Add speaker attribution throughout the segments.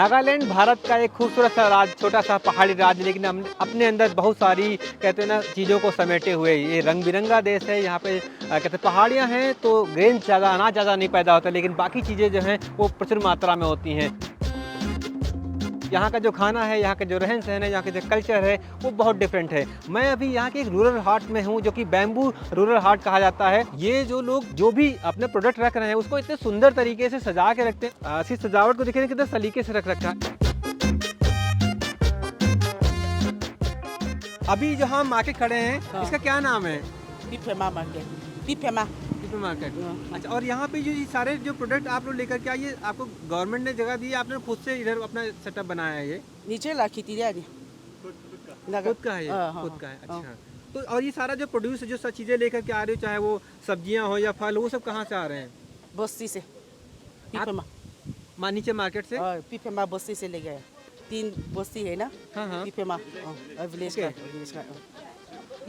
Speaker 1: नागालैंड भारत का एक खूबसूरत सा राज्य, छोटा सा पहाड़ी राज्य, लेकिन अपने अंदर बहुत सारी कहते हैं ना चीज़ों को समेटे हुए ये रंग बिरंगा देश है। यहाँ पे कहते हैं पहाड़ियाँ हैं तो ग्रेन ज़्यादा, अनाज ज़्यादा नहीं पैदा होता, लेकिन बाकी चीज़ें जो हैं वो प्रचुर मात्रा में होती हैं। यहाँ का जो खाना है, यहाँ का जो रहन सहन है, यहाँ का जो कल्चर है वो बहुत डिफरेंट है। मैं अभी यहाँ के एक रूरल हाट में हूँ जो कि बैम्बू रूरल हाट कहा जाता है। ये जो लोग जो भी अपने प्रोडक्ट रख रहे हैं उसको इतने सुंदर तरीके से सजा के रखते हैं। इसकी सजावट को देखिए कितने सलीके से रख रखा है। अभी जो हम मार्केट खड़े हैं इसका क्या नाम है?
Speaker 2: Pipema market. Pipema.
Speaker 1: मार्केट। अच्छा, और यहाँ पे जो ये सारे जो प्रोडक्ट आप लोग लेकर के आइए, आपको गवर्नमेंट ने जगह दी है, आपने खुद से इधर अपना सेटअप बनाया है? ये
Speaker 2: Niche la kitiriani.
Speaker 1: खुद का है? ये खुद का है। अच्छा, तो और ये सारा जो प्रोड्यूस जो सब चीज़ें लेकर के आ रहे हो, चाहे वो सब्जियां हो या फल, वो सब कहाँ से आ रहे हैं?
Speaker 2: Bosti se. Pipema.
Speaker 1: नीचे मार्केट से?
Speaker 2: Pipema bosti से ले गए. 3 बोस्ती है ना?
Speaker 1: हाँ हाँ।
Speaker 2: Pipema. विलेज का. विलेज का.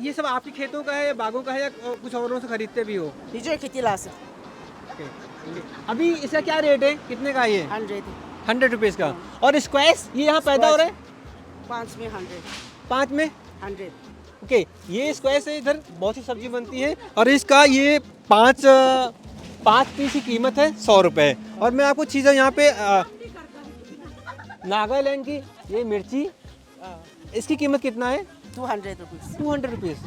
Speaker 1: ये सब आपके खेतों का है या बागों का है या कुछ औरों से खरीदते भी हो?
Speaker 2: निजे खेती ला से.
Speaker 1: अभी इसका क्या रेट है, कितने का है ये?
Speaker 2: 100.
Speaker 1: 100 रुपीज़ का। और स्क्वैश ये यहाँ पैदा हो रहा है?
Speaker 2: 5 में 100.
Speaker 1: 5 में
Speaker 2: 100.
Speaker 1: ओके। ये स्क्वैश है, इधर बहुत सी सब्जी बनती है और इसका ये 5 पीस की कीमत है 100 रुपये। और मैं आपको चीज़ें यहाँ पे नागालैंड की ये मिर्ची, इसकी कीमत कितना है?
Speaker 2: 200 रुपीस.
Speaker 1: 200 रुपीज़।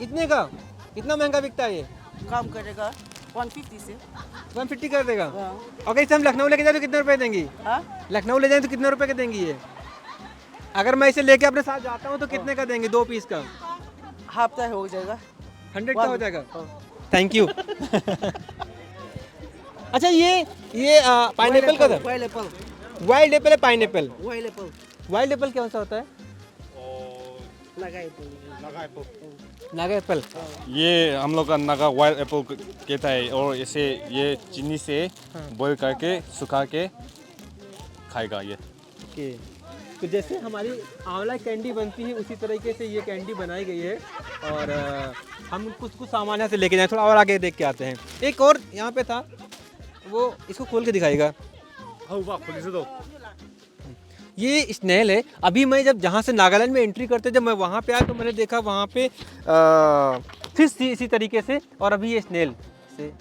Speaker 1: इतने का इतना महंगा बिकता है ये?
Speaker 2: काम करेगा 150 से.
Speaker 1: 150 कर देगा। अगर इसे हम लखनऊ लेके जाए तो कितने रुपए देंगी?
Speaker 2: हाँ?
Speaker 1: लखनऊ ले जाए तो कितने रुपए के देंगी ये? अगर मैं इसे लेके अपने साथ जाता हूँ तो कितने का देंगे 2 पीस का?
Speaker 2: हफ्ता हो जाएगा.
Speaker 1: 100 का हो जाएगा। Thank you. अच्छा, ये पाइनएप्पल का था?
Speaker 2: Pineapple.
Speaker 1: वाइल्ड एप्पल है, पाइनएप्पल।
Speaker 2: Pineapple.
Speaker 1: वाइल्ड एप्पल कौन सा होता है?
Speaker 2: लगा
Speaker 1: नागा एप्पल।
Speaker 3: ये हम लोग का नागा वाइल्ड एप्पल कहता है और इसे ये चीनी से बॉईल करके सुखा के खाएगा ये।
Speaker 1: ओके, तो जैसे हमारी आंवला कैंडी बनती है उसी तरीके से ये कैंडी बनाई गई है। और हम कुछ सामान यहाँ से लेके जाएं, थोड़ा और आगे देख के आते हैं। एक और यहाँ पे था, वो इसको खोल के दिखाएगा। ये स्नेल है। अभी मैं जब जहाँ से नागालैंड में एंट्री करते जब मैं वहाँ पे आया तो मैंने देखा वहाँ पे फिश थी इसी तरीके से, और अभी ये स्नेल से।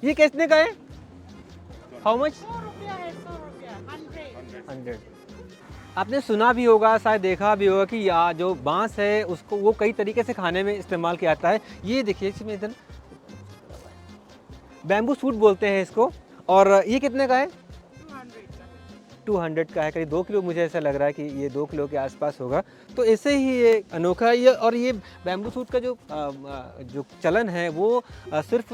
Speaker 1: ये कितने का है? How much? 100। आपने सुना भी होगा, शायद देखा भी होगा कि या जो बांस है उसको वो कई तरीके से खाने में इस्तेमाल किया जाता है। ये देखिए इसमें इधर बैम्बू सूट बोलते हैं इसको। और ये कितने का है? 200 का है, करीब 2 किलो। मुझे ऐसा लग रहा है कि ये 2 किलो के आसपास होगा। तो ऐसे ही ये अनोखा ये, और ये बैम्बू सूट का जो चलन है वो सिर्फ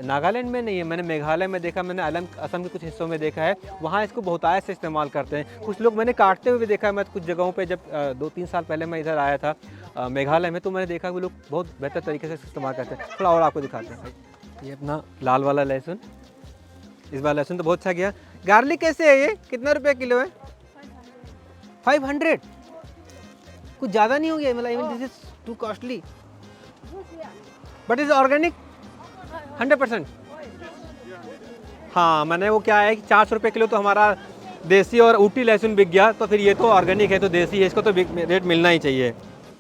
Speaker 1: नागालैंड में नहीं है। मैंने मेघालय में देखा, मैंने असम के कुछ हिस्सों में देखा है, वहाँ इसको बहुतायत से इस्तेमाल करते हैं। कुछ लोग मैंने काटते हुए भी देखा है। मैं कुछ जगहों पर जब 2-3 साल पहले मैं इधर आया था मेघालय में, तो मैंने देखा वो लोग बहुत बेहतर तरीके से इस्तेमाल करते हैं। थोड़ा और आपको दिखाते हैं। ये अपना लाल वाला लहसुन, इस बार लहसुन तो बहुत अच्छा गया। गार्लिक कैसे है, ये कितना रुपये किलो है? 500। कुछ ज़्यादा नहीं हो गया? मतलब this is to costly but is organic 100%। हाँ, मैंने वो क्या है कि 400 रुपये किलो तो हमारा देसी और ऊटी लहसुन बिक गया, तो फिर ये तो ऑर्गेनिक है तो देसी है, इसको तो रेट मिलना ही चाहिए।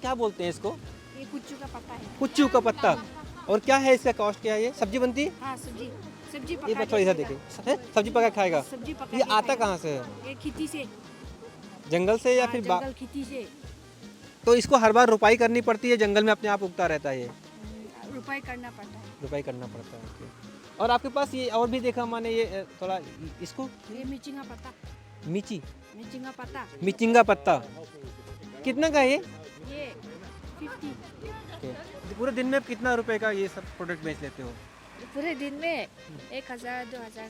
Speaker 1: क्या बोलते हैं इसको?
Speaker 4: ये कुच्चू का पत्ता है।
Speaker 1: कुच्चू का पत्ता। और क्या है इसका कॉस्ट, क्या है? ये सब्जी बनती है?
Speaker 4: हाँ, सब्जी
Speaker 1: ये
Speaker 4: पका
Speaker 1: बच्चा इधर देखिए, सब्जी पका के खाएगा।
Speaker 4: सब्जी पका
Speaker 1: ये
Speaker 4: के
Speaker 1: आता
Speaker 4: खाएगा।
Speaker 1: कहाँ से है?
Speaker 4: ये खेती से।
Speaker 1: जंगल से या
Speaker 4: हाँ,
Speaker 1: फिर
Speaker 4: जंगल खेती से।
Speaker 1: तो इसको हर बार रुपाई करनी पड़ती है? जंगल में अपने आप उगता रहता है ये?
Speaker 4: रुपए करना पड़ता है।
Speaker 1: रुपाई करना पड़ता है। ओके। और आपके पास ये और भी देखा मैंने, ये थोड़ा इसको
Speaker 4: ये मिर्चिंगा पत्ता।
Speaker 1: मिर्चिंगा
Speaker 4: मिर्चिंगा पत्ता।
Speaker 1: कितना का है ये?
Speaker 4: ये 50।
Speaker 1: ओके। पूरे दिन में आप कितना रुपए का ये सब प्रोडक्ट बेच लेते हो?
Speaker 4: पूरे दिन में 1000 2000।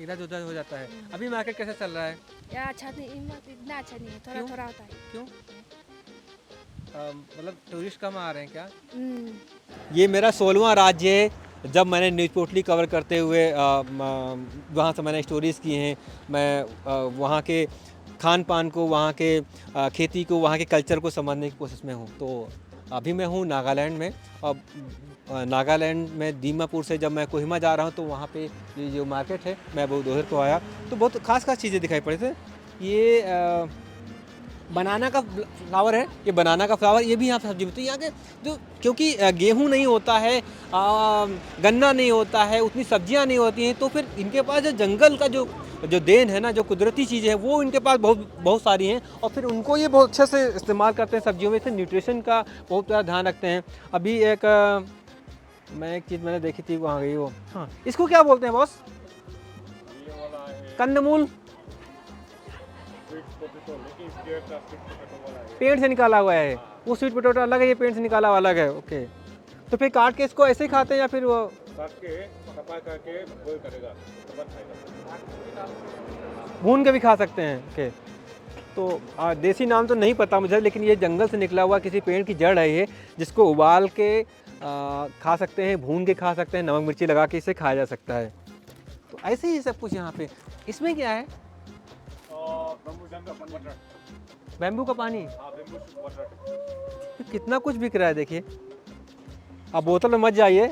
Speaker 1: इधर उधर हो जाता है। अभी मार्केट कैसा चल रहा है?
Speaker 4: या अच्छा नहीं, इतना अच्छा नहीं है, थोड़ा
Speaker 1: क्यों?
Speaker 4: थोड़ा होता है।
Speaker 1: क्यों? मतलब टूरिस्ट कम आ रहे हैं क्या?
Speaker 4: हम्म।
Speaker 1: ये मेरा 16वां राज्य है जब मैंने न्यूज़ पोर्टली कवर करते हुए वहाँ से मैंने स्टोरीज़ की हैं। मैं वहाँ के खान पान को, वहाँ के खेती को, वहाँ के कल्चर को समझने की कोशिश में हूँ। तो अभी मैं हूँ नागालैंड में। और नागालैंड में दीमापुर से जब मैं कोहिमा जा रहा हूँ तो वहाँ पे ये जो मार्केट है, मैं बहुत उधर को आया तो बहुत खास चीज़ें दिखाई पड़ी थे। ये बनाना का फ्लावर है, ये बनाना का फ्लावर, ये भी यहाँ पे सब्जी मिलती है। यहाँ के जो, क्योंकि गेहूँ नहीं होता है, गन्ना नहीं होता है, उतनी सब्जियाँ नहीं होती हैं, तो फिर इनके पास जो जंगल का जो देन है ना, जो कुदरती चीज़ें हैं, वो इनके पास बहुत सारी हैं और फिर उनको ये बहुत अच्छे से इस्तेमाल करते हैं सब्जियों में। इससे न्यूट्रिशन का बहुत ज़्यादा ध्यान रखते हैं। अभी मैं एक चीज़ मैंने देखी थी, वहाँ गई वो, हाँ, इसको क्या बोलते हैं बॉस? कंदमूल, पेड़ से निकाला हुआ है। वो स्वीट पोटैटो अलग है, ये पेड़ से निकाला हुआ अलग है। ओके, तो फिर काट के इसको ऐसे ही खाते हैं या फिर वो
Speaker 3: काट के सफाई करके बॉईल करेगा, उसके बाद खाएगा।
Speaker 1: भून के भी खा सकते हैं? ओके, तो देसी नाम तो नहीं पता मुझे, लेकिन ये जंगल से निकला हुआ किसी पेड़ की जड़ है ये, जिसको उबाल के खा सकते हैं, भून के खा सकते हैं, नमक मिर्ची लगा के इसे खाया जा सकता है। तो ऐसे ही सब कुछ यहाँ पे। इसमें क्या है? बैम्बू का पानी। कितना कुछ बिक रहा है देखिए। अब बोतल में मत जाइए,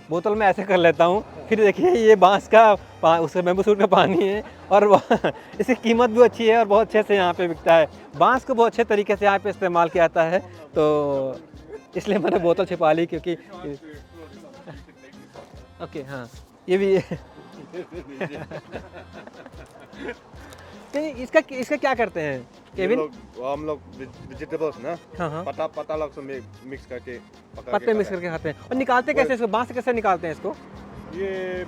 Speaker 1: बोतल में ऐसे कर लेता हूँ। फिर देखिए ये बांस का उसका बैम्बू सूट का पानी है और इसकी कीमत भी अच्छी है और बहुत अच्छे से यहाँ पे बिकता है। बांस को बहुत अच्छे तरीके से यहाँ पे इस्तेमाल किया जाता है, तो इसलिए मैंने बोतल छिपा ली क्योंकि ओके, हाँ, ये भी इसका क्या करते हैं केविन?
Speaker 3: हम लोग वेजिटेबल्स ना,
Speaker 1: हाँ,
Speaker 3: पता लग से मिक्स करके
Speaker 1: पत्ते मिक्स करके खाते हैं। और निकालते कैसे इसको? बांस से कैसे निकालते हैं इसको?
Speaker 3: ये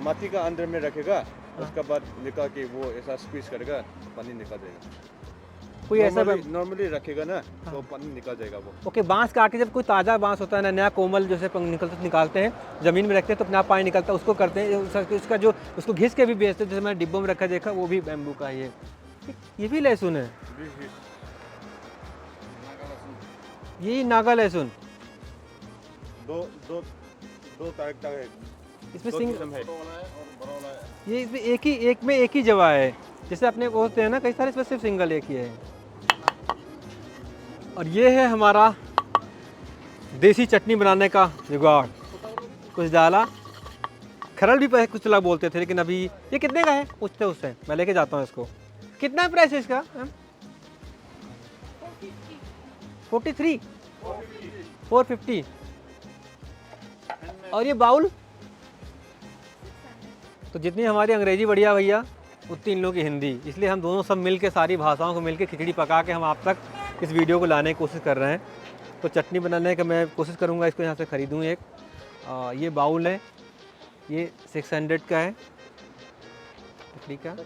Speaker 3: माटी का अंदर में रखेगा, उसके बाद निकाल के वो ऐसा स्क्वीज करेगा, पानी निकल जाएगा।
Speaker 1: कोई ऐसा
Speaker 3: नॉर्मली रखेगा ना, तो पानी निकल जाएगा वो।
Speaker 1: ओके, बांस काट के जब कोई ताज़ा बांस होता है ना, नया कोमल जैसे निकालते हैं, ज़मीन में रखते हैं तो अपना पानी निकलता है, उसको करते हैं। उसका जो उसको घिस के भी बेचते हैं, जैसे मैंने डिब्बों में रखा देखा, वो भी बैम्बू का है। ये भी लहसुन है, ये नागा लहसुन।
Speaker 3: दो टाइप का है
Speaker 1: इसमें
Speaker 3: दो किस्म है।
Speaker 1: ये इसमें एक ही जवा है, जैसे अपने बोलते हैं ना कई सारे, इसमें सिर्फ सिंगल एक ही है। और ये है हमारा देसी चटनी बनाने का जुगाड़। कुछ डाला, खरल भी कुछ लोग बोलते थे, लेकिन अभी ये कितने का है पूछते उससे, मैं लेके जाता हूँ इसको। कितना प्राइस है इसका? 43, 450। और ये बाउल, तो जितनी हमारी अंग्रेजी बढ़िया भैया, उतनी इन लोगों की हिंदी, इसलिए हम दोनों सब मिल के, सारी भाषाओं को मिल के खिचड़ी पका के हम आप तक इस वीडियो को लाने की कोशिश कर रहे हैं। तो चटनी बनाने का मैं कोशिश करूँगा, इसको यहाँ से ख़रीदूँ एक। ये बाउल है, ये 600 का है लकड़ी का।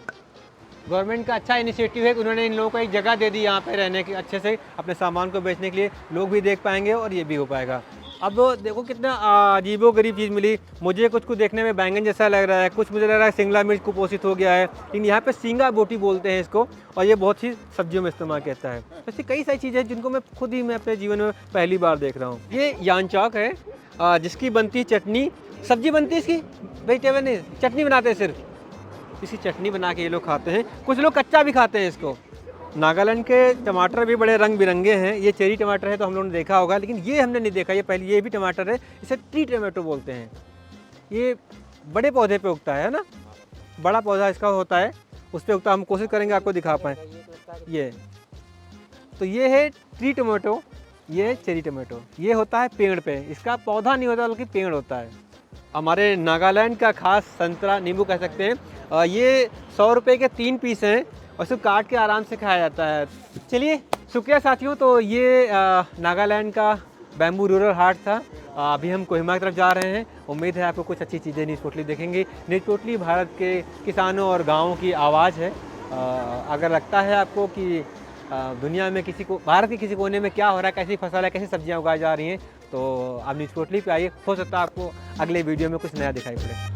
Speaker 1: गवर्नमेंट का अच्छा इनिशिएटिव है कि उन्होंने इन लोगों को एक जगह दे दी यहाँ पे रहने की, अच्छे से अपने सामान को बेचने के लिए। लोग भी देख पाएंगे और ये भी हो पाएगा। अब देखो कितना अजीबो गरीब चीज़ मिली मुझे। कुछ देखने में बैंगन जैसा लग रहा है, कुछ मुझे लग रहा है शिमला मिर्च कुपोषित हो गया है, लेकिन यहाँ पे सींगा बोटी बोलते हैं इसको, और ये बहुत सी सब्जियों में इस्तेमाल करता है। ऐसी कई सारी चीज़ें हैं जिनको मैं खुद ही अपने जीवन में पहली बार देख रहा हूँ। ये यांचाक है, जिसकी बनती चटनी, सब्जी बनती है इसकी, वेजिटेबल नहीं, चटनी बनाते हैं सिर्फ। इसकी चटनी बना के ये लोग खाते हैं, कुछ लोग कच्चा भी खाते हैं इसको। नागालैंड के टमाटर भी बड़े रंग बिरंगे हैं। ये चेरी टमाटर है तो हम लोगों ने देखा होगा, लेकिन ये हमने नहीं देखा। ये पहले, ये भी टमाटर है, इसे ट्री टमाटो बोलते हैं। ये बड़े पौधे पे उगता है ना, बड़ा पौधा इसका होता है, उस पर उगता। हम कोशिश करेंगे आपको दिखा पाएँ। ये तो ये है ट्री टमाटो, ये चेरी टमाटो। ये होता है पेड़ पे, इसका पौधा नहीं होता बल्कि पेड़ होता है। हमारे नागालैंड का खास संतरा नींबू कह सकते हैं। ये 100 रुपये के 3 पीस हैं और इसको काट के आराम से खाया जाता है। चलिए, शुक्रिया साथियों। तो ये नागालैंड का बैम्बू रूरल हाट था। अभी हम कोहिमा की तरफ जा रहे हैं। उम्मीद है आपको कुछ अच्छी चीज़ें न्यूज़ पोटली देखेंगे। न्यूज़ पोटली भारत के किसानों और गाँवों की आवाज़ है। अगर लगता है आपको कि दुनिया में भारत के किसी कोने में क्या हो रहा है, कैसी फसल है, कैसी सब्जियां उगाई जा रही हैं, तो आप न्यूज़ पोटली पे आइए। हो सकता है आपको अगले वीडियो में कुछ नया दिखाई पड़े।